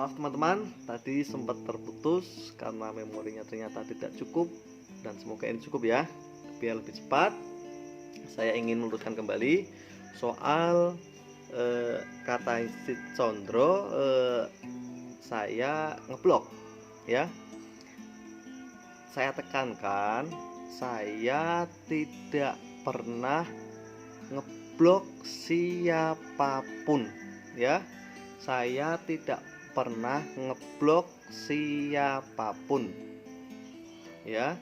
Maaf teman-teman, tadi sempat terputus karena memorinya ternyata tidak cukup, dan semoga ini cukup ya. Biar lebih cepat, saya ingin meluruskan kembali soal kata si Condro, saya ngeblok ya. Saya tekankan, saya tidak pernah ngeblok siapapun ya. Saya tidak pernah ngeblok siapapun ya,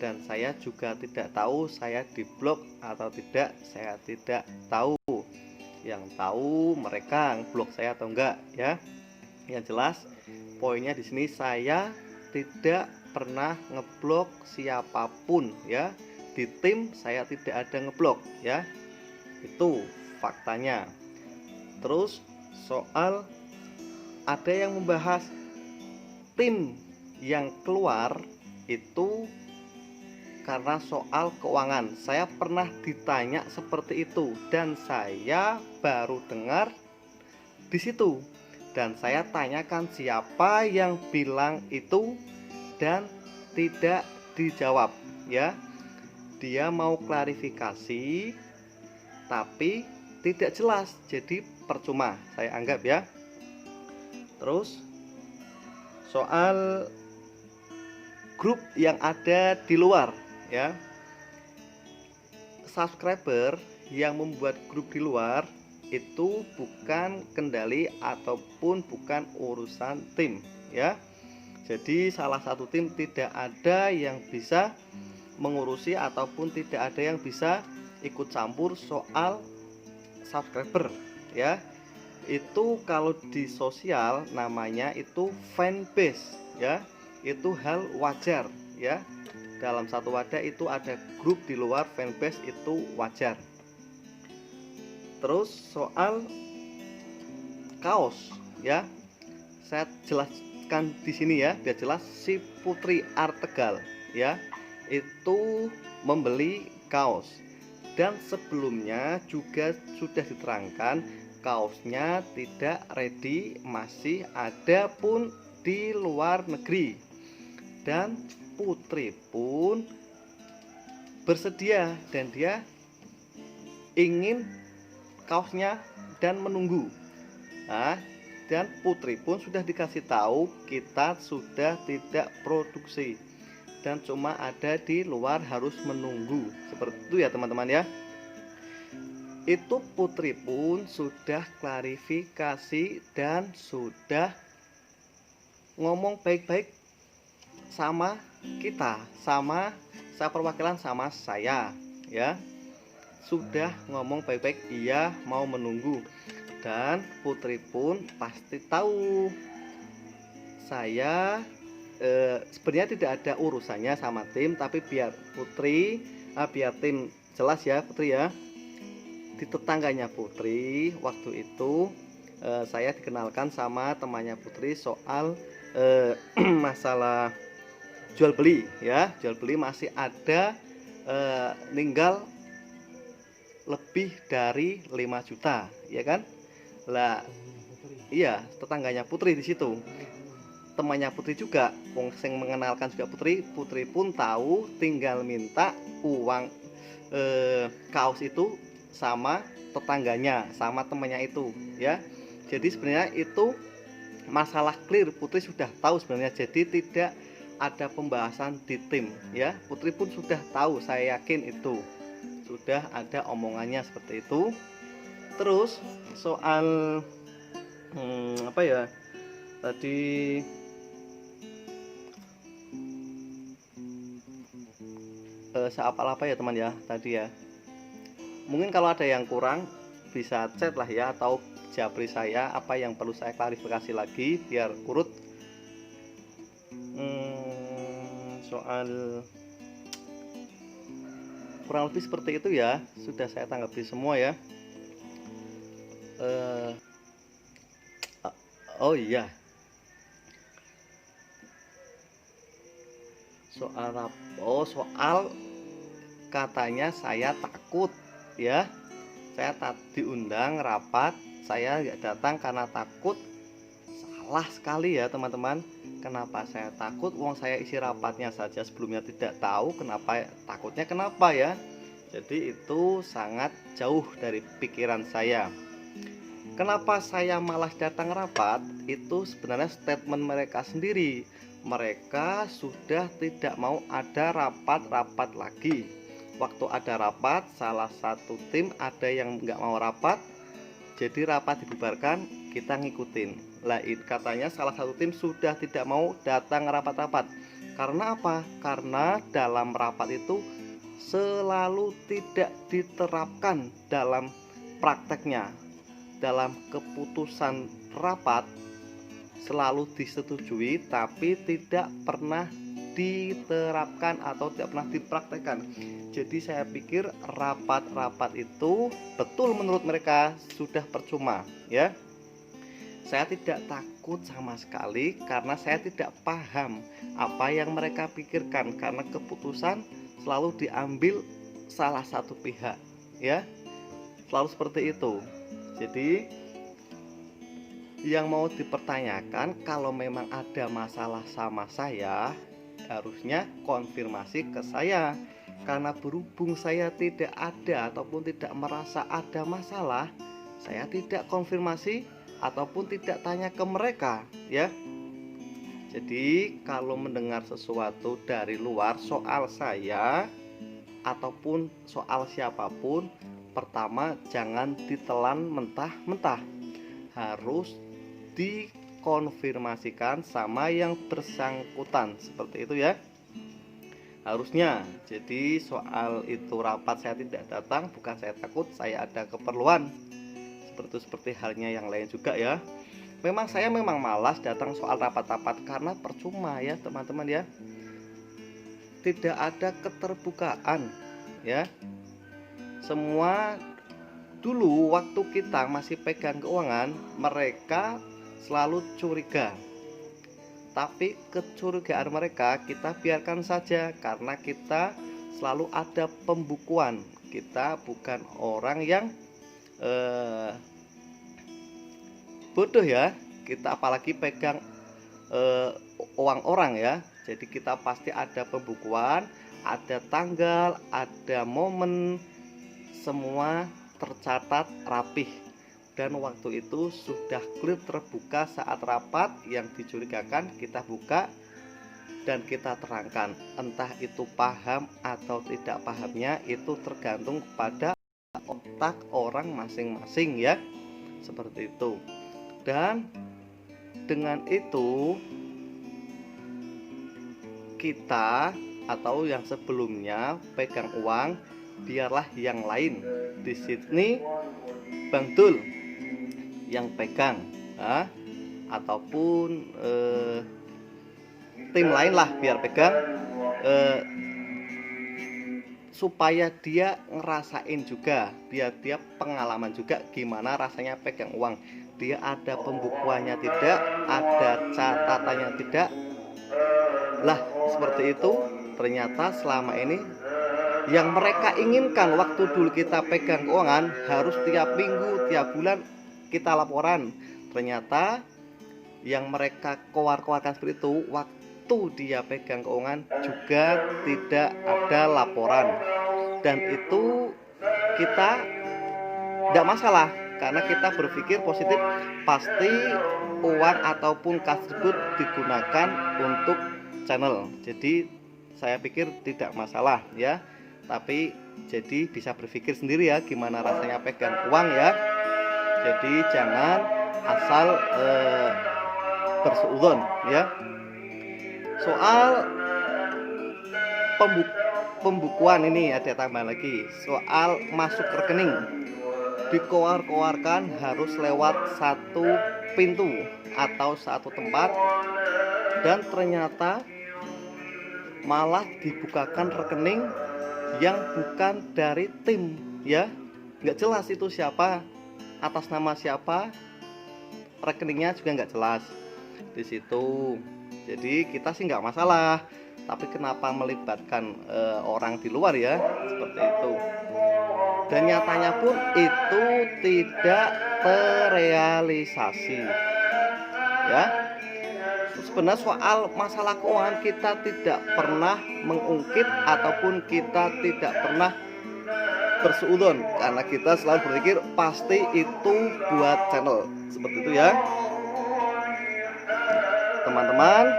dan saya juga tidak tahu saya diblok atau tidak. Saya tidak tahu, yang tahu mereka ngeblok saya atau enggak ya. Yang jelas poinnya di sini, saya tidak pernah ngeblok siapapun ya. Di tim saya tidak ada ngeblok ya, itu faktanya. Terus soal ada yang membahas tim yang keluar itu karena soal keuangan. Saya pernah ditanya seperti itu dan saya baru dengar di situ, dan saya tanyakan siapa yang bilang itu dan tidak dijawab ya. Dia mau klarifikasi tapi tidak jelas, jadi percuma saya anggap ya. Terus soal grup yang ada di luar ya, subscriber yang membuat grup di luar itu bukan kendali ataupun bukan urusan tim ya. Jadi salah satu tim tidak ada yang bisa mengurusi ataupun tidak ada yang bisa ikut campur soal subscriber ya. Itu kalau di sosial namanya itu fanbase ya. Itu hal wajar ya. Dalam satu wadah itu ada grup di luar fanbase, itu wajar. Terus soal kaos ya, saya jelaskan di sini ya biar jelas. Si Putri Art Tegal ya itu membeli kaos, dan sebelumnya juga sudah diterangkan kaosnya tidak ready, masih ada pun di luar negeri, dan Putri pun bersedia dan dia ingin kaosnya dan menunggu. Nah, dan Putri pun sudah dikasih tahu kita sudah tidak produksi dan cuma ada di luar, harus menunggu. Seperti itu ya teman-teman ya. Itu Putri pun sudah klarifikasi dan sudah ngomong baik-baik sama kita, sama saya perwakilan sama saya ya. Sudah ngomong baik-baik, iya mau menunggu, dan Putri pun pasti tahu saya sebenarnya tidak ada urusannya sama tim, tapi biar Putri biar tim jelas ya Putri ya. Di tetangganya Putri waktu itu saya dikenalkan sama temannya Putri soal masalah jual beli ya. Jual beli masih ada ninggal lebih dari 5 juta ya kan. Lah iya, tetangganya Putri di situ. Temannya Putri juga yang mengenalkan juga Putri. Putri pun tahu, tinggal minta uang kaos itu sama tetangganya, sama temannya itu ya. Jadi sebenarnya itu masalah clear, Putri sudah tahu sebenarnya. Jadi tidak ada pembahasan di tim ya. Putri pun sudah tahu, saya yakin itu sudah ada omongannya seperti itu. Terus soal apa ya tadi, saya apa ya teman ya tadi ya. Mungkin kalau ada yang kurang bisa chat lah ya, atau japri saya apa yang perlu saya klarifikasi lagi biar urut. Soal kurang lebih seperti itu ya, sudah saya tanggapi semua ya. Oh iya, soal katanya saya takut ya. Saya diundang rapat, saya nggak datang karena takut. salah sekali ya teman-teman. Kenapa saya takut? Wong saya isi rapatnya saja sebelumnya tidak tahu, kenapa takutnya kenapa ya? Jadi itu sangat jauh dari pikiran saya. Kenapa saya malas datang rapat? Itu sebenarnya statement mereka sendiri. Mereka sudah tidak mau ada rapat-rapat lagi. Waktu ada rapat, salah satu tim ada yang nggak mau rapat, jadi rapat dibubarkan, kita ngikutin. Katanya salah satu tim sudah tidak mau datang rapat-rapat. Karena apa? Karena dalam rapat itu selalu tidak diterapkan dalam prakteknya. Dalam keputusan rapat selalu disetujui tapi tidak pernah diterapkan atau tidak pernah dipraktekkan. Jadi saya pikir rapat-rapat itu betul menurut mereka sudah percuma ya. Saya tidak takut sama sekali karena saya tidak paham apa yang mereka pikirkan, karena keputusan selalu diambil salah satu pihak ya. Selalu seperti itu. Jadi yang mau dipertanyakan, kalau memang ada masalah sama saya, harusnya konfirmasi ke saya. Karena berhubung saya tidak ada ataupun tidak merasa ada masalah, saya tidak konfirmasi ataupun tidak tanya ke mereka ya. Jadi kalau mendengar sesuatu dari luar soal saya ataupun soal siapapun, pertama jangan ditelan mentah-mentah, harus dikonfirmasikan sama yang bersangkutan, seperti itu ya harusnya. Jadi soal itu rapat saya tidak datang, bukan saya takut, saya ada keperluan, seperti halnya yang lain juga ya. Saya memang malas datang soal rapat-rapat karena percuma ya teman-teman ya, tidak ada keterbukaan ya. Semua dulu waktu kita masih pegang keuangan, mereka selalu curiga. Tapi kecurigaan mereka kita biarkan saja, karena kita selalu ada pembukuan. Kita bukan orang yang bodoh ya. Kita apalagi pegang uang orang ya. Jadi kita pasti ada pembukuan, ada tanggal, ada momen, semua tercatat rapih. Dan waktu itu sudah clear terbuka saat rapat, yang dicurigakan kita buka dan kita terangkan. Entah itu paham atau tidak pahamnya, itu tergantung pada otak orang masing-masing ya, seperti itu. Dan dengan itu kita atau yang sebelumnya pegang uang, biarlah yang lain di sini Bang Dul yang pegang ataupun tim lain lah biar pegang, supaya dia ngerasain juga, biar dia pengalaman juga gimana rasanya pegang uang. Dia ada pembukuannya tidak, ada catatannya tidak. Lah seperti itu. Ternyata selama ini yang mereka inginkan waktu dulu kita pegang keuangan harus tiap minggu, tiap bulan kita laporan. Ternyata yang mereka keluarkan seperti itu, waktu dia pegang keuangan juga tidak ada laporan. Dan itu kita tidak masalah, karena kita berpikir positif, pasti uang ataupun kas tersebut digunakan untuk channel. Jadi saya pikir tidak masalah ya. Tapi jadi bisa berpikir sendiri ya gimana rasanya pegang uang ya. Jadi jangan asal bersuudzon ya. Soal pembukuan ini ada tambahan lagi. Soal masuk rekening, dikeluarkan harus lewat satu pintu atau satu tempat, dan ternyata malah dibukakan rekening yang bukan dari tim ya, nggak jelas itu siapa, atas nama siapa, rekeningnya juga nggak jelas di situ. Jadi kita sih nggak masalah, tapi kenapa melibatkan orang di luar ya, seperti itu. Dan nyatanya pun itu tidak terrealisasi ya. Sebenarnya soal masalah keuangan kita tidak pernah mengungkit ataupun kita tidak pernah bersuudzon, karena kita selalu berpikir pasti itu buat channel, seperti itu ya teman-teman.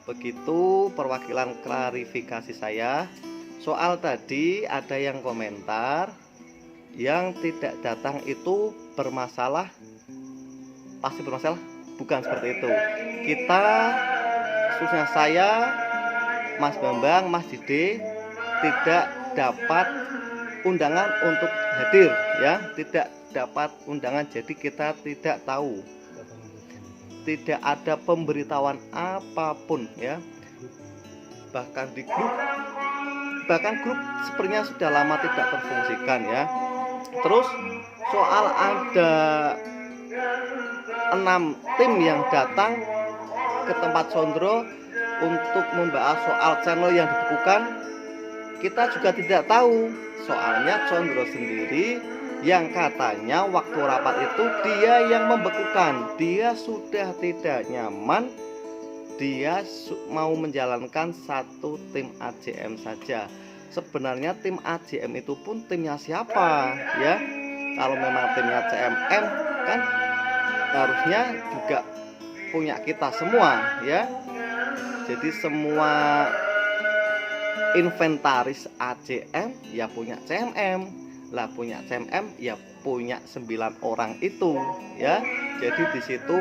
Begitu perwakilan klarifikasi saya. Soal tadi ada yang komentar yang tidak datang itu bermasalah, pasti bermasalah. Bukan seperti itu. Kita, khususnya saya, Mas Bambang, Mas Dide, tidak dapat undangan untuk hadir ya, tidak dapat undangan, jadi kita tidak tahu, tidak ada pemberitahuan apapun ya. Bahkan di grup, sepertinya sudah lama tidak terfungsikan ya. Terus soal ada 6 tim yang datang ke tempat Sondro untuk membahas soal channel yang dibekukan, kita juga tidak tahu. Soalnya Sondro sendiri yang katanya waktu rapat itu dia yang membekukan, dia sudah tidak nyaman, dia mau menjalankan satu tim AJM saja. Sebenarnya tim AJM itu pun timnya siapa ya? Kalau memang timnya CMM kan harusnya juga punya kita semua ya. Jadi semua inventaris AJM ya punya CMM, lah punya CMM ya punya 9 orang itu ya. Jadi di situ